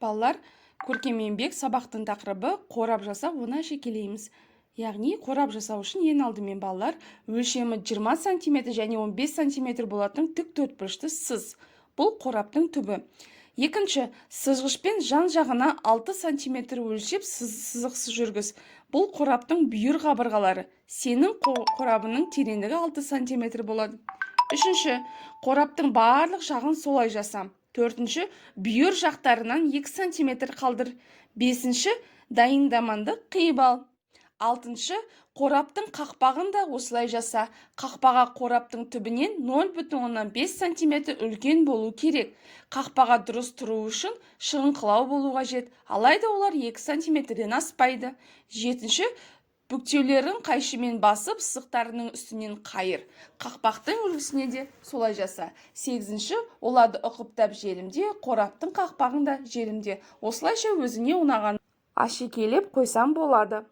Балалар, көркем еңбек сабақтың тақырыбы қорап жасап, оны әшекейлейміз. Яғни қорап жасау үшін ең алдымен балалар өлшемі 20 см және 15 см болатын тік төртбұрышты сыз. Бұл қораптың түбі. Екінші, сызғышпен жан жағына 6 см өлшеп сызық жүргіз. Бұл қораптың бүйір қабырғалары. Сенің қорабының тереңдігі 6 см болады. Үшінші, қораптың барлық жағын солай жаса. Төртінші, бүйір жақтарынан 2 см қалдыр. Бесінші, дайындаманды қиып ал. Алтыншы, қораптың қақпағын да осылай жаса. Қақпаға қораптың түбінен 0,5 см үлкен болу керек. Қақпаға дұрыс тұру үшін шығыңқылау болу қажет. Алайда олар 2 см-ден аспайды. Жетінші, бүктеулерін қайшымен басып, сызықтарының үстінен қайыр. Қақпақтың үлгісіне де солай жаса. Сегізінші, оларды ұқыптап желімде, қораптың қақпағын да желімде. Осылайша өзіңе ұнаған әшекейлеп қойсам болады.